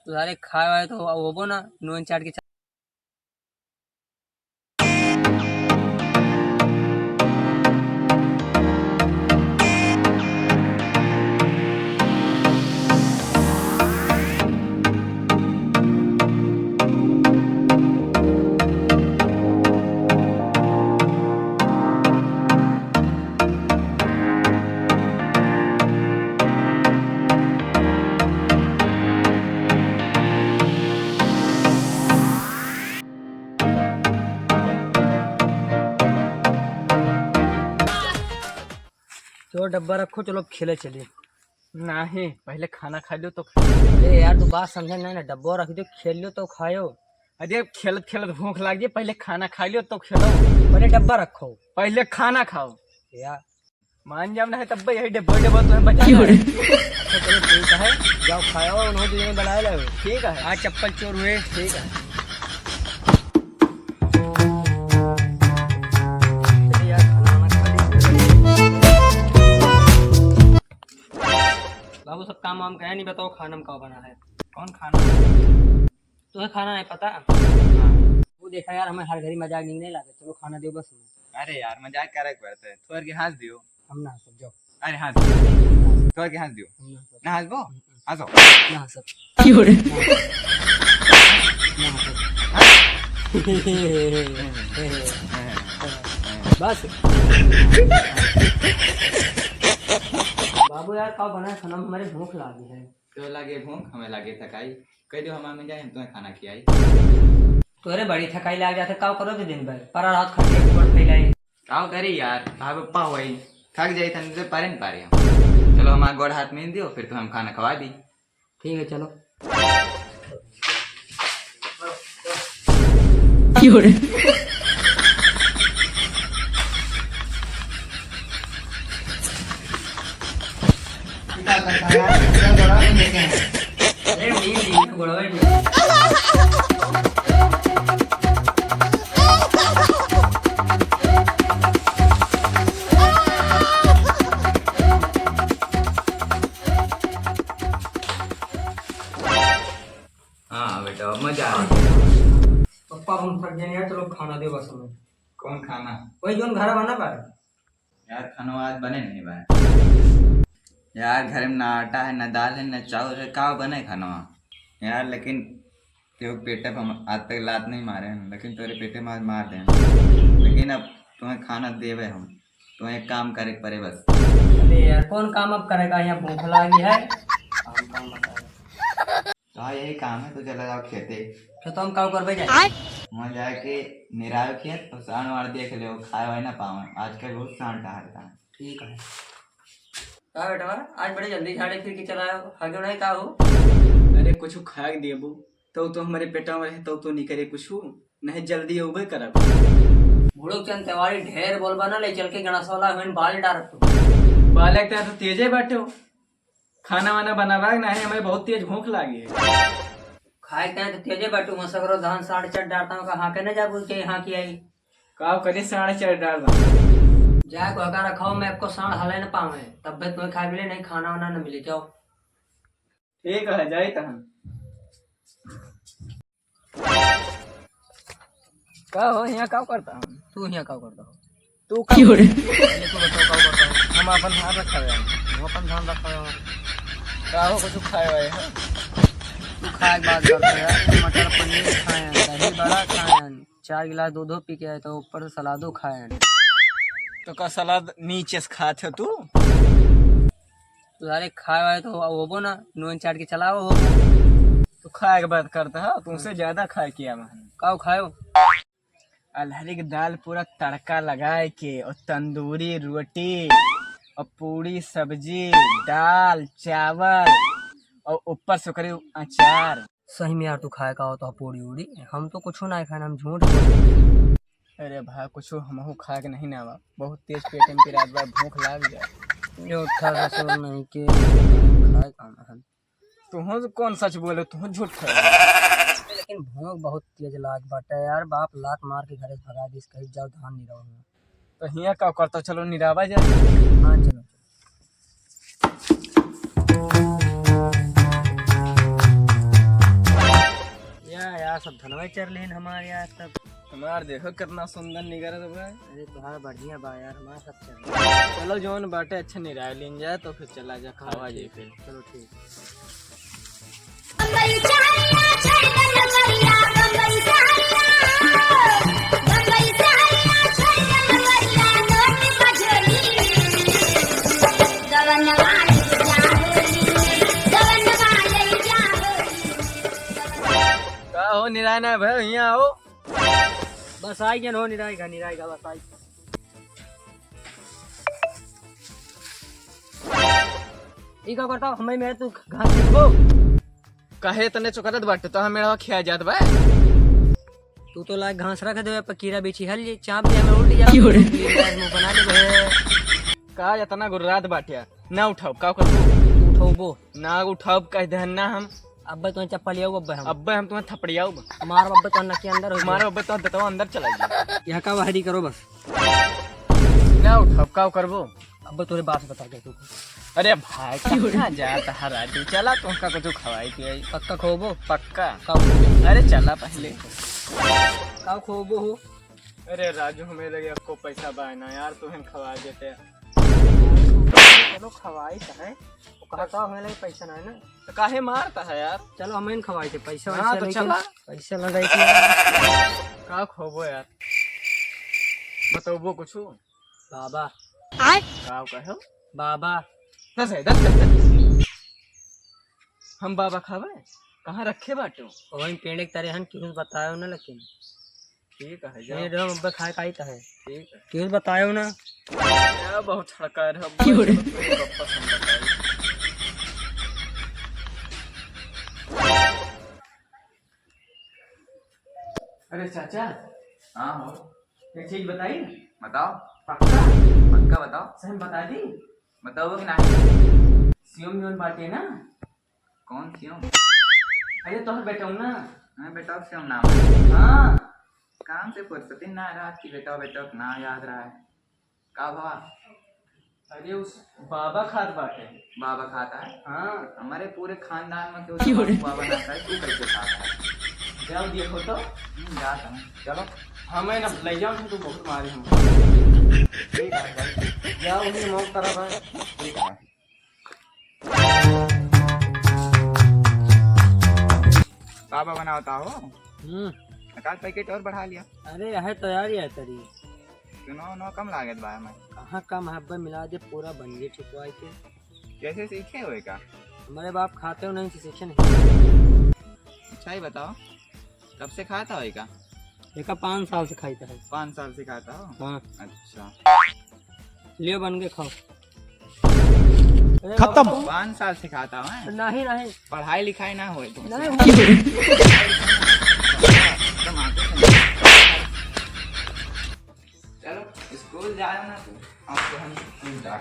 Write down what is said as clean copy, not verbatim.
तो सारे खाए वाए तो वो ना नून चाट के तो डब्बा रखो, चलो खेले चलिए। नहीं, पहले खाना खा लो तो। अरे यार तू बात समझ नहीं ना, डब्बा रख दो, खेल लो तो खाओ। अरे खेलत खेलत भूख लग गई, पहले खाना खा लियो तो खेलो। पहले डब्बा रखो पहले खाना खाओ। यार। मान जाम ना है तब यही डब्बा डब्बा तुम्हें बचा है। अच्छा चलो ठीक है, जाओ खाओ, उन्होंने तुझे बनाए लो। ठीक है, आज चप्पल चोर हुए। ठीक है। चलिए यार, खाना वाना खा लीजिए। बाबू सब काम वाम कहे नहीं, बताओ खाना में क्या बना है। कौन खाना? तुम्हें खाना नहीं पता? वो देखा यार, हमें हर घड़ी मजाक नहीं लाते, चलो खाना दो बस हमें। अरे यार मजाक करे पड़ता है, थोड़ा के हंस दियो। हम ना सब जाओ। अरे हंस थोड़ा के हंस दियो। हम ना सब ना हंसबो, हंसो। ना सब क्यों रे? बस। बाबू यार कब बना है खाना, हमारे भूख लगी है। तो लगे भूख, हमें लगे थकाई। कह दो हम जाए, हम तुम्हें खाना खिलाई। तोरे बड़ी थकाई लग जाते, काव करो तो दिन भर पर रात खटिए ऊपर फैलाई। आओ करी यार, भाई पप्पा वही थक जाई तन से पारे नहीं पा रहे हम। चलो हमारा गोड़ हाथ में दियो, फिर तुम्हें हम खाना खवा दी। ठीक है चलो। क्यों रे? अरे नींद गोड़वा हाँ बेटा मजा आ। पप्पा हम थक गए यार, चलो खाना दे बस हमें। कौन खाना? वही जो घर बना पाए यार खाना आज बने नहीं भाई। यार घर में ना आटा है, ना दाल है, ना चावल है, का बने खाना यार। लेकिन क्यों पेटे पर आज तक लात नहीं मारे हैं, लेकिन तेरे पेटे में आज मार दें। लेकिन अब तुम्हें खाना देवे हम, तुम्हें एक काम करे पड़े बस। अरे यार कौन काम अब करेगा, यहाँ भूख लगी है। काम बताएगा तो हाँ यही काम है, तो चला जाओ खेते। फिर तो हम काम करवे जाए। वहाँ जाके निरायो खेत और साण वाड़ देख ले, खाए वाए ना पावे। आजकल बहुत साण टहलता है। ठीक है। क्या बेटा आज बड़े जल्दी झाड़े फिर के चलाओ, आगे नहीं का हो। अरे कुछ खा के देबू तो हमारे पेटा में रहे तो नहीं करे कुछ नहीं, जल्दी उबे करब। भूड़ो चंद तिवारी ढेर बोल बना ले, चल के गणेश वाला हमें बाल डाल तू। बालक तो तेजे बैठे हो, खाना वाना बनावा नहीं, हमें बहुत तेज भूख लगी है। खाए के तो तेजे बैठू मसकरो धान 4.5 डालता हूँ, कहाँ के न जा बोल के यहाँ की आई। काव करे 4.5 डाल जाए को अगर रखाओ, मैं आपको साढ़ हले न पावे, तब भी तुम्हें खाए मिले नहीं, खाना वाना न मिले। जाओ ठीक है, जाई तहन। का हो यहाँ का करता हूँ? तू यहाँ क्या करता हो? तू क्यों रे? पहले तू बताओ क्या करता हो। हम अपन ध्यान रखा है, हम अपन ध्यान रखा है। का हो कुछ खाए हुए है? तू खाए बात करते हैं, मटर पनीर खाए, दही बड़ा खाए, 4 गिलास दूध पी के आए, तो ऊपर से सलादो खाए। तो का सलाद नीचे से खाते हो तू? तो सारे खाए वाए तो वो ना नून चाट के चलाओ हो। तू खाए के बात करता है, तुमसे ज्यादा खाए किया मैंने। का खाओ अरहरी की दाल पूरा तड़का लगाए के, और तंदूरी रोटी और पूरी सब्जी दाल चावल और ऊपर से करी अचार। सही में यार तू खाए का हो तो पूरी उड़ी, हम तो कुछ ना खाए, हम झूठ बोले। अरे भाई कुछ हमहू खा के नहीं ना, बहुत तेज पेट में रात भर भूख लग जाए। जो नहीं के खाए खाना है। तू कौन सच बोले, तू झूठ है। लेकिन भूख बहुत तेज लाग बाटे यार, बाप लात मार के घर से भगा दी, कहीं जाओ धान नहीं रहो। तो हिया का करता, चलो निरावा जाए। हाँ चलो। यार सब धनवा चर लेन हमारे यार सब। हमार देखो कितना सुंदर निगर है भाई। अरे तुम्हारा बढ़िया बा यार, हमारा सब चल। चलो जोन बाटे अच्छा निराय लेन जाए तो फिर चला जा खावा जाए फिर। चलो ठीक। का हो निराय ना भाई यहाँ आओ। बस आई गया, नो निराएगा बस आई। ई का करता हमें मैं तू घास देखो। काहे तने चुकरत बाटे तो हम मेरा खिया जात बा। तू तो लाग घास रख दे पे कीड़ा बेची हल जे चाप दे हमें उल्टी जा मुंह बना ले बे। का इतना गुर्रात बाटिया ना उठाओ का कर उठोबो ना उठाओ कह दहन ना हम। अब्बे तो चप्पल आऊ अब्बे हम अब्बे हम तुम्हें थपड़ियाओ मार अब्बे तो के अंदर हो हमारे अब्बे तो देता अंदर चला गया। यहां का वाहरी करो बस। ना उठाओ का करबो। अब्बे तोरे बात बता दे तू। अरे भाई कहाँ जाता है राजू, चला तुमका कुछ खवाई पियाई। पक्का खोबो पक्का का अरे चला पहले का खोबो हो। अरे राजू हमें लगे आपको पैसा बायना यार तुम्हें खवा देते। चलो खवाई तो है वो कहता हमें लगे पैसा ना है ना तो काहे मारता है यार। चलो हमें खवाई थे पैसा हाँ तो चला पैसा लगाई थी। का खोबो यार बताओ कुछ बाबा का कहो बाबा दस है दस हम बाबा खावे कहाँ रखे बाटो वही पेड़ एक तरह हन क्यों बतायो ना लेकिन ठीक है ये जाओ। रो अब्बे खाए काई तो है ठीक है क्यों बतायो ना यार बहुत छड़का है गप्पा सुन बताई। अरे चाचा हाँ हो एक चीज बताई बताओ। पक्का पक्का बताओ। सही बता दी। बताओ कि नहीं। सीएम जोन बाटे ना कौन क्यों। अरे तो बेटा ना मैं बेटा से नाम है। हाँ काम से फुर्सत ही ना रात की बेटा ना याद रहा है का बाबा। अरे उस बाबा खाद बाटे। बाबा खाता है। हाँ हमारे पूरे खानदान में क्यों बाबा ना खाए तू कैसे खाता है। जाओ देखो तो जाता हूँ चलो। हमें ना ले जाओ तो बहुत मारे हम। ठीक है भाई। जाओ उन्हें मौत तरफ है। ठीक है बाबा बनाता हो। काल पैकेट और बढ़ा लिया। अरे है तैयारी है तरी सुनो नो कम लागत बा मैं कहाँ कम है मिला दे पूरा बन गए चुकवाई के। कैसे सीखे हुए का। हमारे बाप खाते हो नहीं शिक्षा नहीं। अच्छा ही बताओ कब से खाता हो का। एक 5 साल से खाई है। 5 साल से खाता हो। हाँ अच्छा लियो बन के खाओ। खत्म। 5 साल से खाता हूँ। नहीं नहीं पढ़ाई लिखाई ना हो तुम। चलो स्कूल जा रहे हो ना तू आपको हम स्कूल जा